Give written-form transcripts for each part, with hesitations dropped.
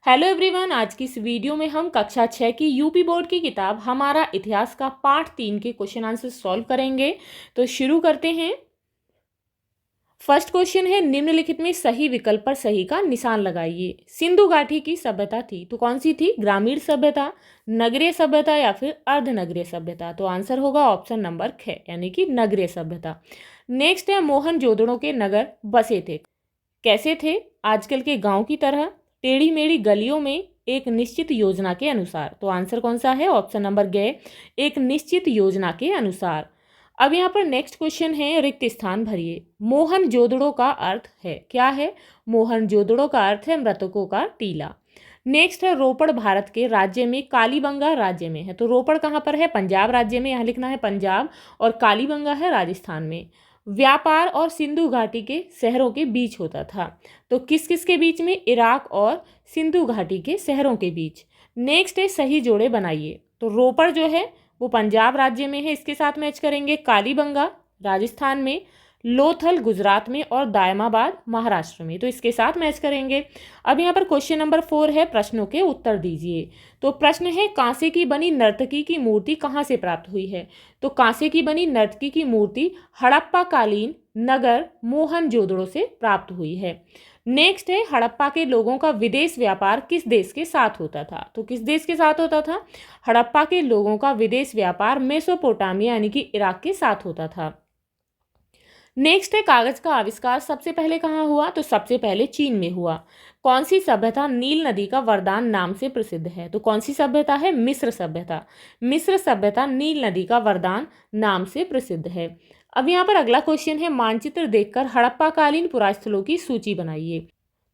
Hello everyone, आज की इस वीडियो में हम कक्षा 6 की यूपी बोर्ड की किताब हमारा इतिहास का पार्ट 3 के क्वेश्चन आंसर सॉल्व करेंगे। तो शुरू करते हैं। फर्स्ट क्वेश्चन है, निम्नलिखित में सही विकल्प पर सही का निशान लगाइए। सिंधु घाटी की सभ्यता थी तो कौन सी थी? ग्रामीण सभ्यता, नगरीय सभ्यता या फिर अर्धनगरीय सभ्यता? तो आंसर होगा ऑप्शन नंबर ख यानी कि नगरीय सभ्यता। नेक्स्ट है, मोहनजोदड़ो के नगर बसे थे, कैसे थे? आजकल के गांव की तरह, टेढ़ी मेढ़ी गलियों में, एक निश्चित योजना के अनुसार? तो आंसर कौन सा है? ऑप्शन नंबर ग, एक निश्चित योजना के अनुसार। अब यहाँ पर नेक्स्ट क्वेश्चन है, रिक्त स्थान भरिए। मोहनजोदड़ो का अर्थ है, क्या है? मोहनजोदड़ो का अर्थ है मृतकों का टीला। नेक्स्ट है, रोपड़ भारत के राज्य में, कालीबंगा राज्य में है। तो रोपड़ कहाँ पर है? पंजाब राज्य में, यहाँ लिखना है पंजाब, और कालीबंगा है राजस्थान में। व्यापार और सिंधु घाटी के शहरों के बीच होता था, तो किस किस के बीच में? इराक और सिंधु घाटी के शहरों के बीच। नेक्स्ट है, सही जोड़े बनाइए। तो रोपड़ जो है वो पंजाब राज्य में है, इसके साथ मैच करेंगे। कालीबंगा राजस्थान में, लोथल गुजरात में, और दायमाबाद महाराष्ट्र में, तो इसके साथ मैच करेंगे। अब यहाँ पर क्वेश्चन नंबर 4 है, प्रश्नों के उत्तर दीजिए। तो प्रश्न है, कांसे की बनी नर्तकी की मूर्ति कहाँ से प्राप्त हुई है? तो कांसे की बनी नर्तकी की मूर्ति हड़प्पा कालीन नगर मोहनजोदड़ो से प्राप्त हुई है। नेक्स्ट है, हड़प्पा के लोगों का विदेश व्यापार किस देश के साथ होता था? तो किस देश के साथ होता था? हड़प्पा के लोगों का विदेश व्यापार मेसोपोटामिया यानी कि इराक के साथ होता था। नेक्स्ट है, कागज का आविष्कार सबसे पहले कहाँ हुआ? तो सबसे पहले चीन में हुआ। कौन सी सभ्यता नील नदी का वरदान नाम से प्रसिद्ध है? तो कौन सी सभ्यता है? मिस्र सभ्यता। मिस्र सभ्यता नील नदी का वरदान नाम से प्रसिद्ध है। अब यहाँ पर अगला क्वेश्चन है, मानचित्र देखकर हड़प्पा कालीन पुरास्थलों की सूची बनाइए।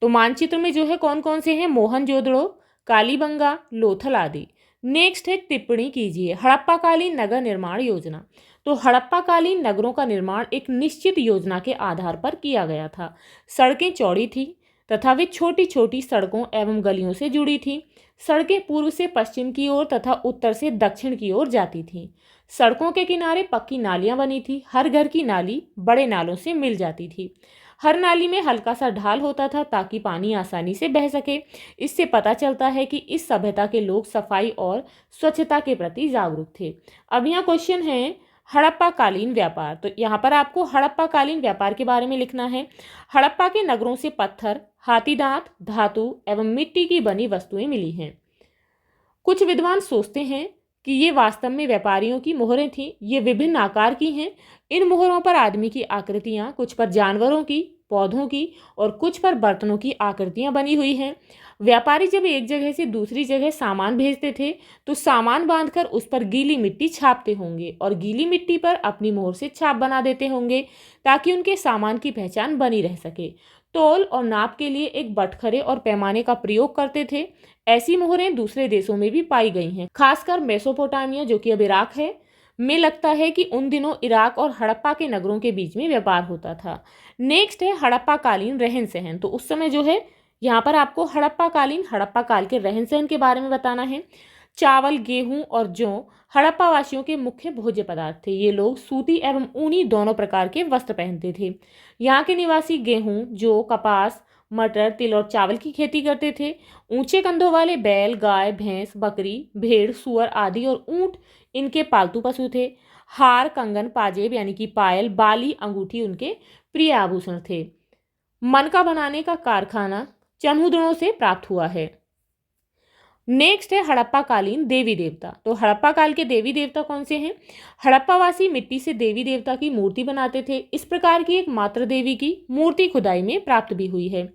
तो मानचित्र में जो है कौन कौन से हैं? मोहनजोदड़ो, कालीबंगा, लोथल आदि। नेक्स्ट है, टिप्पणी कीजिए। हड़प्पा कालीन नगर निर्माण योजना। तो हड़प्पा कालीन नगरों का निर्माण एक निश्चित योजना के आधार पर किया गया था। सड़कें चौड़ी थी तथा वे छोटी छोटी सड़कों एवं गलियों से जुड़ी थी। सड़कें पूर्व से पश्चिम की ओर तथा उत्तर से दक्षिण की ओर जाती थीं। सड़कों के किनारे पक्की नालियां बनी थी। हर घर की नाली बड़े नालों से मिल जाती थी। हर नाली में हल्का सा ढाल होता था ताकि पानी आसानी से बह सके। इससे पता चलता है कि इस सभ्यता के लोग सफाई और स्वच्छता के प्रति जागरूक थे। अब यहाँ क्वेश्चन है, हड़प्पा कालीन व्यापार। तो यहाँ पर आपको हड़प्पा कालीन व्यापार के बारे में लिखना है। हड़प्पा के नगरों से पत्थर, हाथीदांत, धातु एवं मिट्टी की बनी वस्तुएं मिली हैं। कुछ विद्वान सोचते हैं कि ये वास्तव में व्यापारियों की मोहरें थीं। ये विभिन्न आकार की हैं। इन मोहरों पर आदमी की आकृतियां, कुछ पर जानवरों की, पौधों की और कुछ पर बर्तनों की आकृतियां बनी हुई हैं। व्यापारी जब एक जगह से दूसरी जगह सामान भेजते थे तो सामान बांधकर उस पर गीली मिट्टी छापते होंगे और गीली मिट्टी पर अपनी मोहर से छाप बना देते होंगे ताकि उनके सामान की पहचान बनी रह सके। तौल और नाप के लिए एक बटखरे और पैमाने का प्रयोग करते थे। ऐसी मोहरें दूसरे देशों में भी पाई गई हैं, खासकर मेसोपोटामिया जो कि अब इराक है में। लगता है कि उन दिनों इराक और हड़प्पा के नगरों के बीच में व्यापार होता था। नेक्स्ट है, हड़प्पा कालीन रहन सहन। तो उस समय जो है यहाँ पर आपको हड़प्पा काल के रहन सहन के बारे में बताना है। चावल, गेहूं और जौ हड़प्पा वासियों के मुख्य भोज्य पदार्थ थे। ये लोग सूती एवं ऊनी दोनों प्रकार के वस्त्र पहनते थे। यहाँ के निवासी गेहूं, जौ, कपास, मटर, तिल और चावल की खेती करते थे। ऊंचे कंधों वाले बैल, गाय, भैंस, बकरी, भेड़, सुअर आदि और ऊंट इनके पालतू पशु थे। हार, कंगन, पाजेब यानी कि पायल, बाली, अंगूठी उनके प्रिय आभूषण थे। मनका बनाने का कारखाना चन्हुदड़ों से प्राप्त हुआ है। नेक्स्ट है, हड़प्पा कालीन देवी देवता। तो हड़प्पा काल के देवी देवता कौन से हैं? हड़प्पावासी मिट्टी से देवी देवता की मूर्ति बनाते थे। इस प्रकार की एक मात्र देवी की मूर्ति खुदाई में प्राप्त भी हुई है।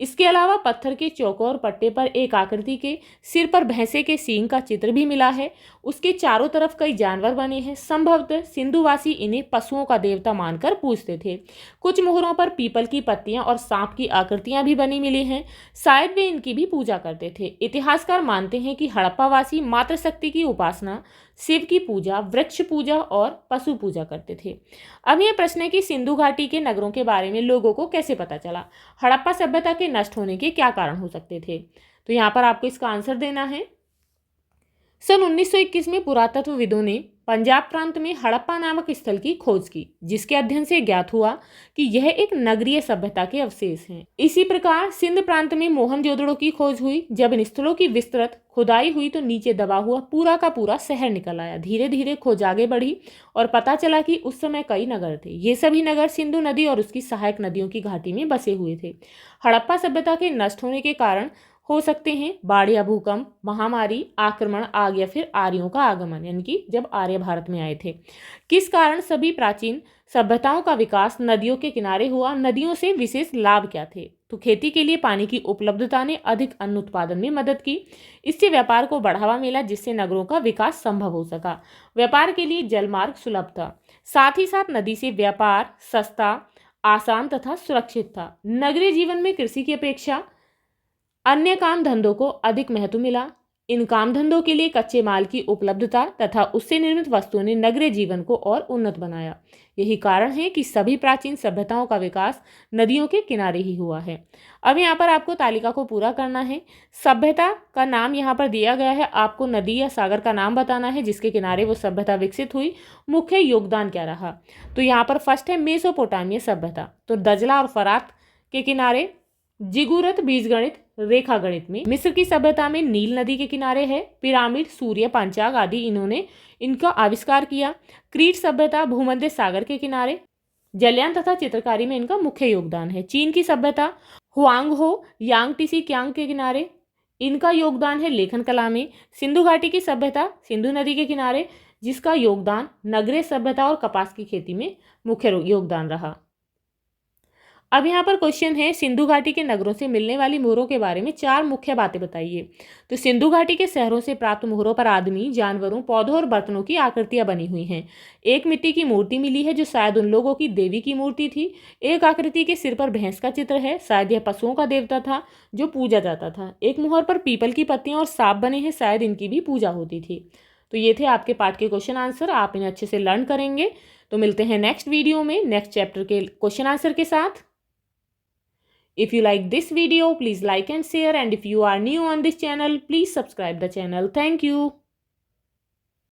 इसके अलावा पत्थर के चौकोर पट्टे पर एक आकृति के सिर पर भैंसे के सींग का चित्र भी मिला है। उसके चारों तरफ कई जानवर बने हैं। संभवतः सिंधुवासी इन्हें पशुओं का देवता मानकर पूजते थे। कुछ मोहरों पर पीपल की पत्तियां और सांप की आकृतियां भी बनी मिली हैं। शायद वे इनकी भी पूजा करते थे। इतिहासकार मानते हैं कि हड़प्पावासी मातृशक्ति की उपासना, शिव की पूजा, वृक्ष पूजा और पशु पूजा करते थे। अब यह प्रश्न है कि सिंधु घाटी के नगरों के बारे में लोगों को कैसे पता चला? हड़प्पा सभ्यता के नष्ट होने के क्या कारण हो सकते थे? तो यहाँ पर आपको इसका आंसर देना है। सन 1921 में पुरातत्वविदों ने पंजाब प्रांत में हड़प्पा नामक स्थल की खोज की, जिसके अध्ययन से ज्ञात हुआ कि यह एक नगरीय सभ्यता के अवशेष हैं। इसी प्रकार सिंध प्रांत में मोहनजोदड़ो की खोज हुई। जब इन स्थलों की विस्तृत खुदाई हुई तो नीचे दबा हुआ पूरा का पूरा शहर निकल आया। धीरे धीरे खोज आगे बढ़ी और पता चला कि उस समय कई नगर थे। ये सभी नगर सिंधु नदी और उसकी सहायक नदियों की घाटी में बसे हुए थे। हड़प्पा सभ्यता के नष्ट होने के कारण हो सकते हैं बाढ़ या भूकंप, महामारी, आक्रमण, आग या फिर आर्यों का आगमन, यानी कि जब आर्य भारत में आए थे। किस कारण सभी प्राचीन सभ्यताओं का विकास नदियों के किनारे हुआ? नदियों से विशेष लाभ क्या थे? तो खेती के लिए पानी की उपलब्धता ने अधिक अन्न उत्पादन में मदद की। इससे व्यापार को बढ़ावा मिला, जिससे नगरों का विकास संभव हो सका। व्यापार के लिए जलमार्ग सुलभ था, साथ ही साथ नदी से व्यापार सस्ता, आसान तथा सुरक्षित था। नगरीय जीवन में कृषि की अपेक्षा अन्य काम धंधों को अधिक महत्व मिला। इन काम धंधों के लिए कच्चे माल की उपलब्धता तथा उससे निर्मित वस्तुओं ने नगरीय जीवन को और उन्नत बनाया। यही कारण है कि सभी प्राचीन सभ्यताओं का विकास नदियों के किनारे ही हुआ है। अब यहाँ पर आपको तालिका को पूरा करना है। सभ्यता का नाम यहाँ पर दिया गया है, आपको नदी या सागर का नाम बताना है जिसके किनारे वो सभ्यता विकसित हुई। मुख्य योगदान क्या रहा? तो यहाँ पर फर्स्ट है मेसोपोटामिया सभ्यता। तो दजला और फरात के किनारे जिगुरत बीजगणित रेखा गणित में। मिस्र की सभ्यता में नील नदी के किनारे है। पिरामिड, सूर्य, पंचांग आदि इन्होंने इनका आविष्कार किया। क्रीट सभ्यता भूमध्य सागर के किनारे। जलयान तथा चित्रकारी में इनका मुख्य योगदान है। चीन की सभ्यता हुआंग हो, यांगटीसी क्यांग के किनारे, इनका योगदान है लेखन कला में। सिंधु घाटी की सभ्यता सिंधु नदी के किनारे, जिसका योगदान नगरीय सभ्यता और कपास की खेती में मुख्य योगदान रहा। अब यहाँ पर क्वेश्चन है, सिंधु घाटी के नगरों से मिलने वाली मोहरों के बारे में 4 मुख्य बातें बताइए। तो सिंधु घाटी के शहरों से प्राप्त मोहरों पर आदमी, जानवरों, पौधों और बर्तनों की आकृतियां बनी हुई हैं। एक मिट्टी की मूर्ति मिली है जो शायद उन लोगों की देवी की मूर्ति थी। एक आकृति के सिर पर भैंस का चित्र है, शायद यह पशुओं का देवता था जो पूजा जाता था। एक मोहर पर पीपल की पत्तियां और सांप बने हैं, शायद इनकी भी पूजा होती थी। तो ये थे आपके पाठ के क्वेश्चन आंसर। आप इन्हें अच्छे से लर्न करेंगे। तो मिलते हैं नेक्स्ट वीडियो में नेक्स्ट चैप्टर के क्वेश्चन आंसर के साथ। If you like this video, please like and share, and if you are new on this channel, please subscribe the channel. Thank you.